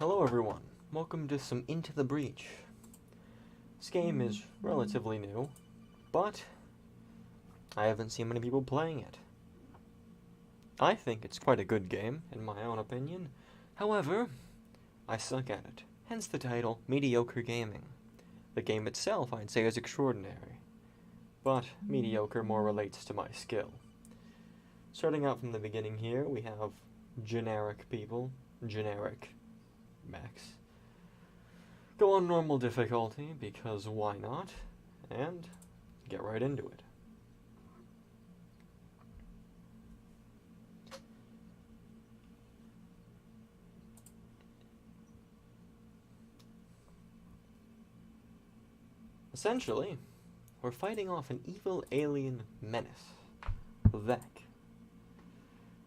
Hello everyone, welcome to some Into the Breach. This game is relatively new, but I haven't seen many people playing it. I think it's quite a good game, in my own opinion. However, I suck at it, hence the title, Mediocre Gaming. The game itself, I'd say, is extraordinary, but mediocre more relates to my skill. Starting out from the beginning here, we have generic people, generic mechs. Go on normal difficulty, because why not, and get right into it. Essentially, we're fighting off an evil alien menace, Vec.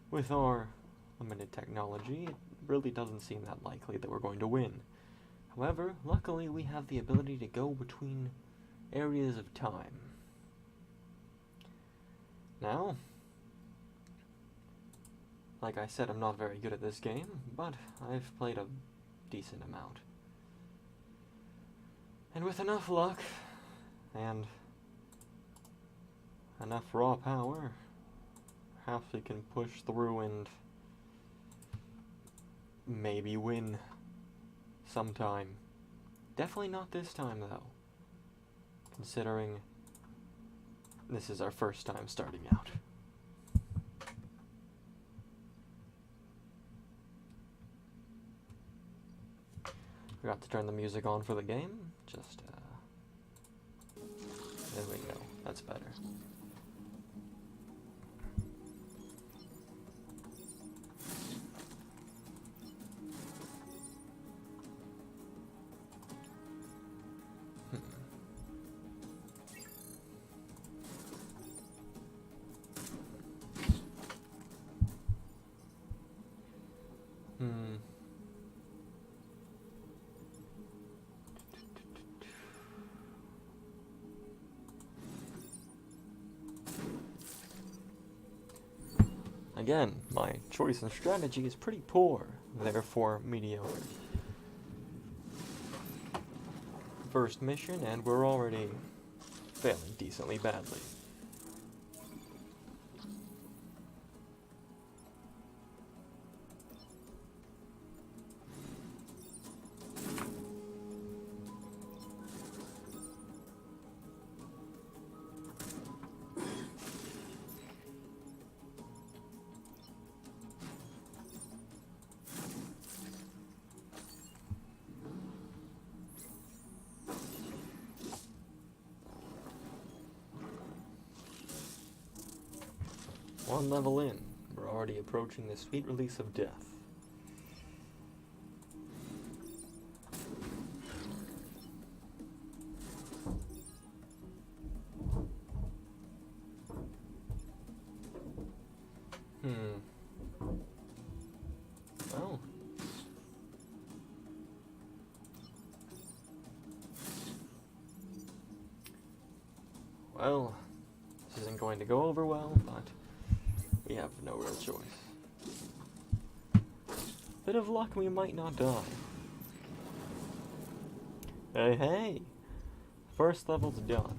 With our limited technology, it really doesn't seem that likely that we're going to win. However, luckily we have the ability to go between areas of time. Now, like I said, I'm not very good at this game, but I've played a decent amount. And with enough luck, and enough raw power, perhaps we can push through and maybe win sometime. Definitely not this time, though, considering this is our first time starting out. Forgot to turn the music on for the game. Just, there we go. That's better. Again, my choice in strategy is pretty poor, therefore mediocre. First mission, and we're already failing decently badly. One level in, we're already approaching the sweet release of death. Oh. Well, this isn't going to go over well, but we have no real choice. Bit of luck, we might not die. Hey, hey! First level's done.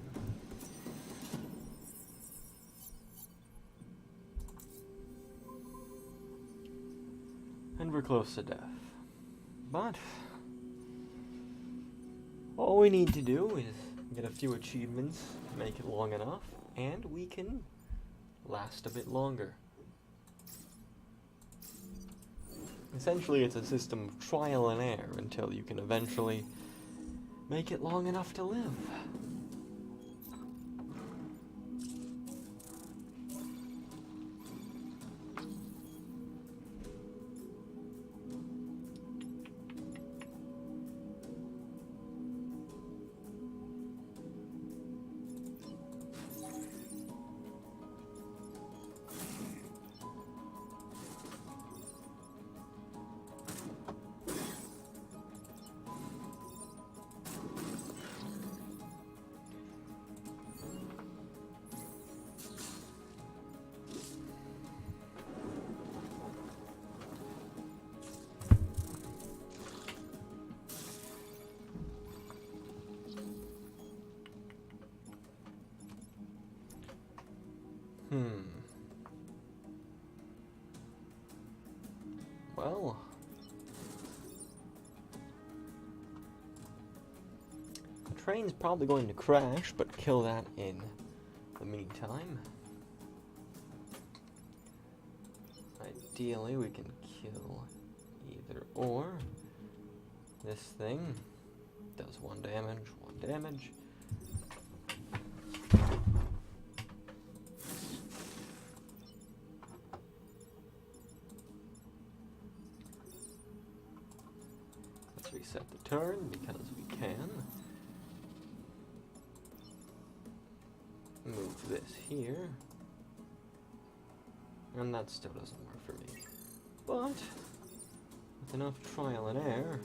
And we're close to death. But all we need to do is get a few achievements, make it long enough, and we can last a bit longer. Essentially, it's a system of trial and error until you can eventually make it long enough to live. Well, the train's probably going to crash, but kill that in the meantime. Ideally, we can kill either or. This thing does 1 damage, 1 damage. Let's reset the turn because we can. Move this here. And that still doesn't work for me. But with enough trial and error,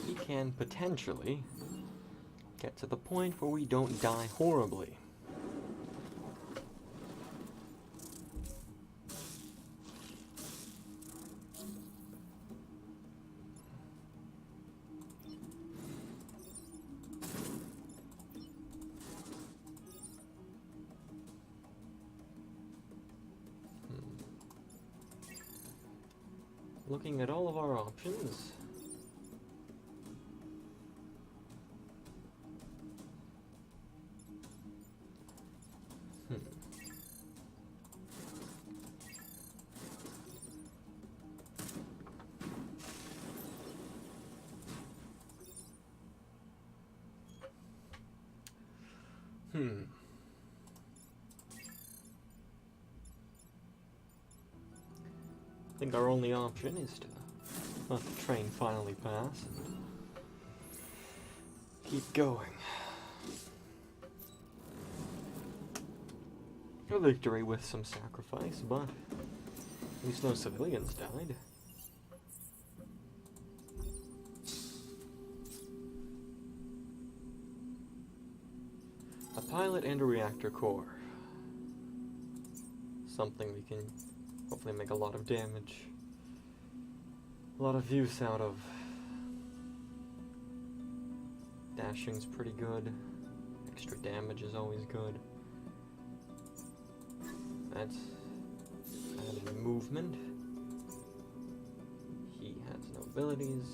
we can potentially get to the point where we don't die horribly. Looking at all of our options, I think our only option is to let the train finally pass and keep going. A victory with some sacrifice, but at least no civilians died. A pilot and a reactor core. Something we can hopefully make a lot of damage, a lot of use out of. Dashing's pretty good. Extra damage is always good. That's added movement. He has no abilities.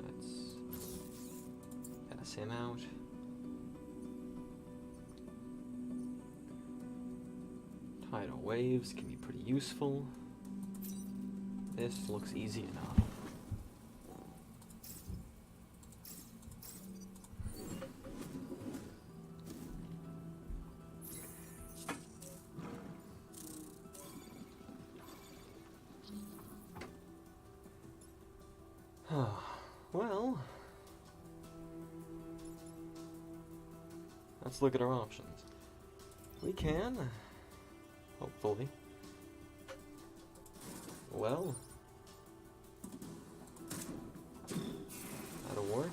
Let's pass him out. Tidal waves can be pretty useful. This looks easy enough. Well, let's look at our options. We can, hopefully. Well, that'll work.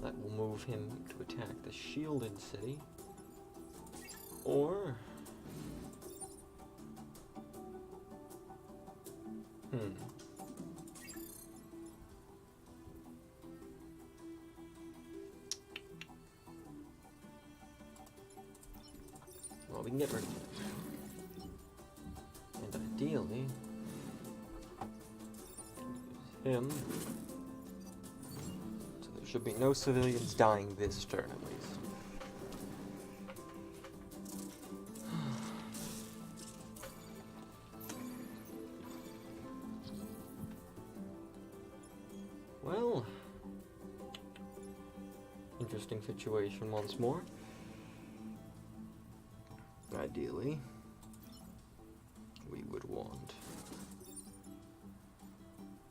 That will move him to attack the shielded city. Or well, we can get rid of it. And ideally, use him. So there should be no civilians dying this turn at least. Well, interesting situation once more. Ideally, we would want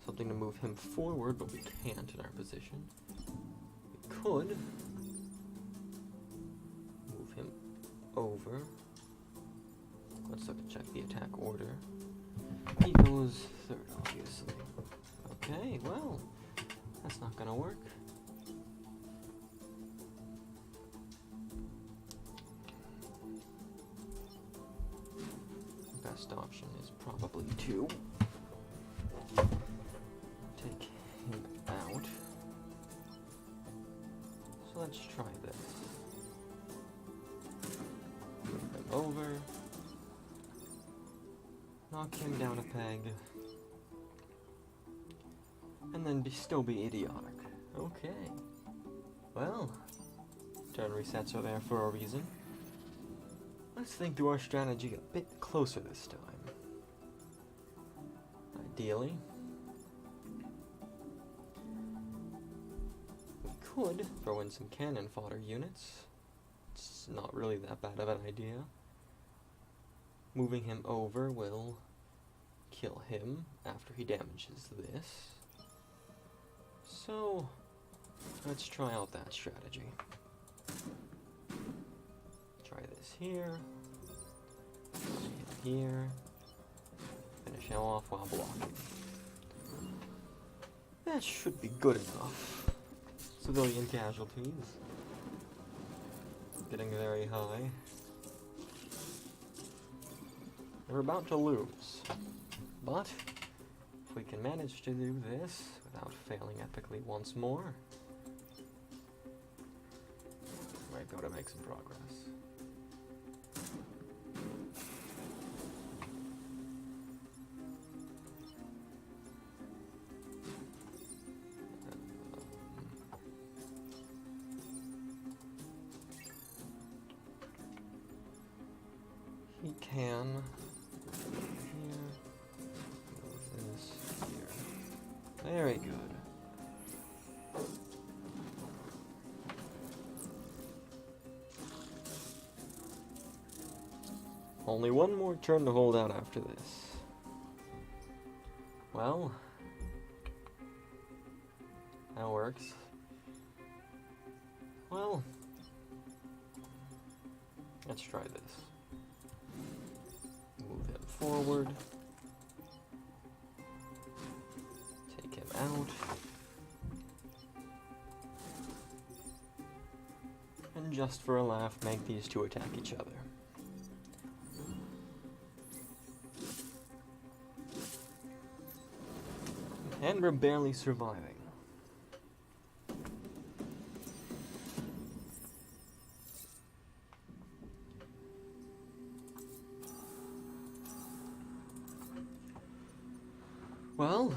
something to move him forward, but we can't in our position. We could move him over. Let's look and check the attack order. He goes third, obviously. Okay, well, that's not gonna work. best option is probably to take him out. So let's try this. Move him over. Knock him down a peg. And then still be idiotic. Okay. Well, turn resets are there for a reason. Let's think through our strategy a bit closer this time. Ideally, we could throw in some cannon fodder units. It's not really that bad of an idea. Moving him over will kill him after he damages this. So, let's try out that strategy. Try this here, here, finish him off while blocking. That should be good enough. Civilian casualties getting very high. We're about to lose, but if we can manage to do this without failing epically once more, we might be able to make some progress. He can here, move this here. Very good. Only one more turn to hold out after this. Well, that works. Well, let's try this. Move him forward. Take him out. And just for a laugh, make these two attack each other. And we're barely surviving. Well,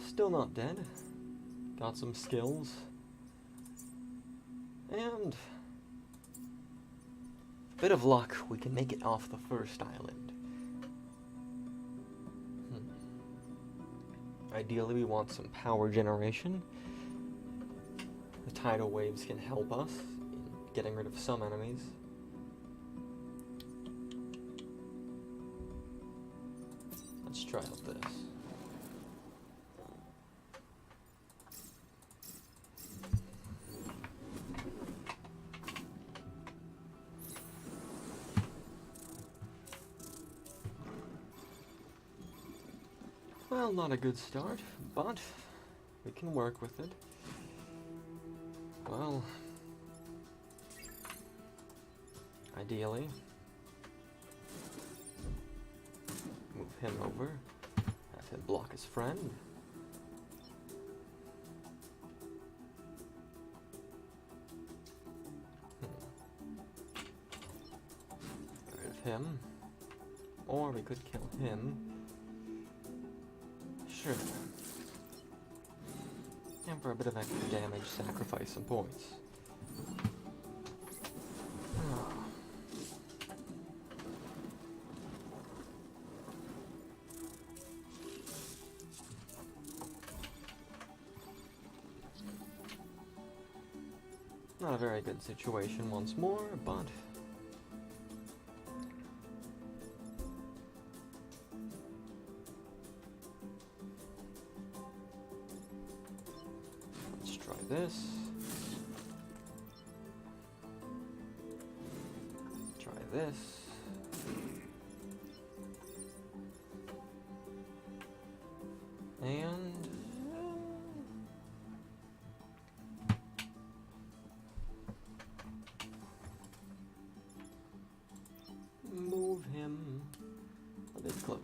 still not dead. Got some skills. And a bit of luck, we can make it off the first island. Ideally, we want some power generation. The tidal waves can help us in getting rid of some enemies. Let's try out this. Well, not a good start, but we can work with it. Well, ideally, move him over, have him block his friend. Get rid of him, or we could kill him. Sure. And for a bit of extra damage, sacrifice some points. Oh. Not a very good situation once more, but this. Try this. And move him a bit closer.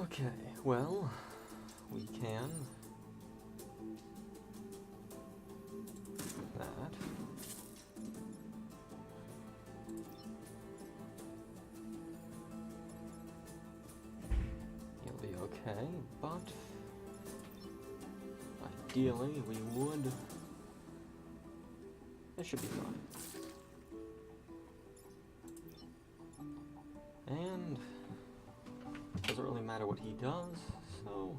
Okay, well, we can that. You'll be okay, but ideally we would. It should be fine. And doesn't really matter what he does, so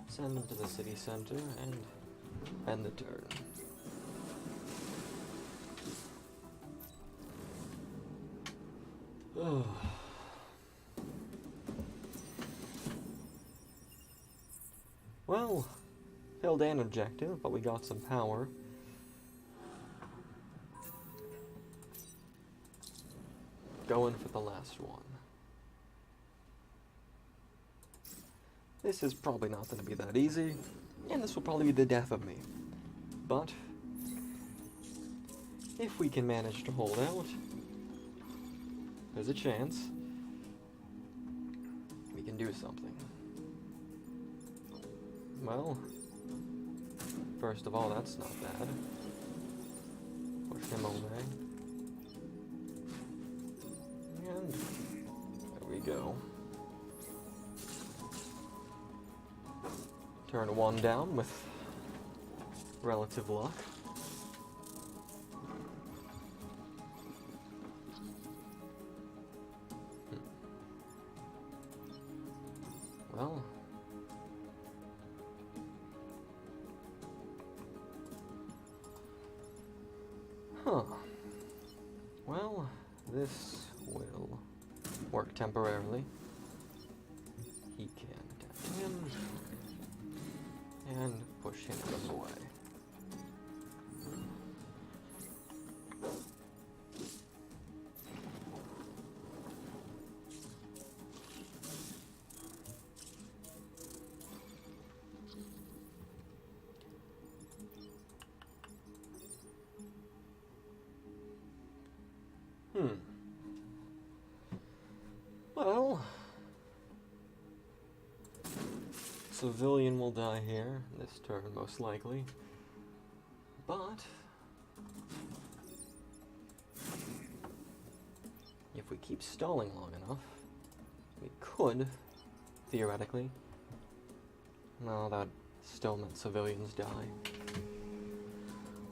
send him to the city center and end the turn. Well, failed an objective, but we got some power. Going for the last one. This is probably not going to be that easy, and this will probably be the death of me. But if we can manage to hold out, there's a chance we can do something. Well, first of all, that's not bad. Push him away. And there we go. Turn one down with relative luck. Well, well, this will work temporarily. He can attack him and push him out of the way. Well, civilian will die here this turn, most likely. But if we keep stalling long enough, we could, theoretically. No, that still meant civilians die.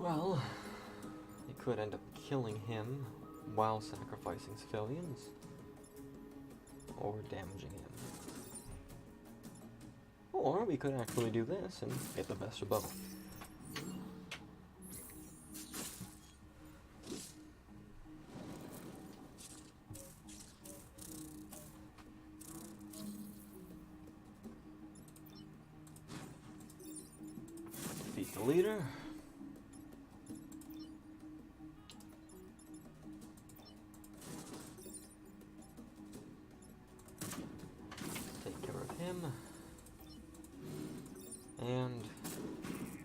Well, it could end up killing him while sacrificing civilians, or damaging him. Or we could actually do this and get the best of both. Defeat the leader. And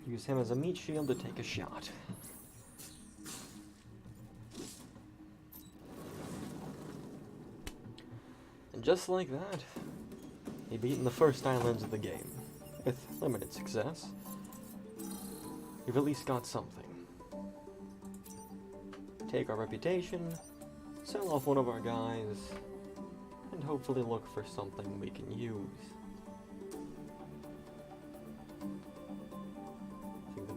use him as a meat shield to take a shot. And just like that, we've beaten the first islands of the game, with limited success. We've at least got something. Take our reputation, sell off one of our guys, and hopefully look for something we can use.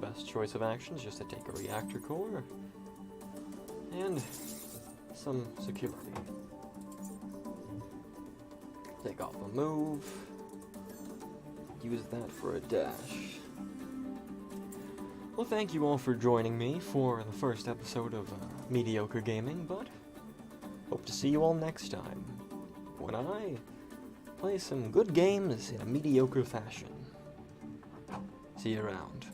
Best choice of action is just to take a reactor core and some security. Take off a move, use that for a dash. Well, thank you all for joining me for the first episode of Mediocre Gaming, but hope to see you all next time when I play some good games in a mediocre fashion. See you around.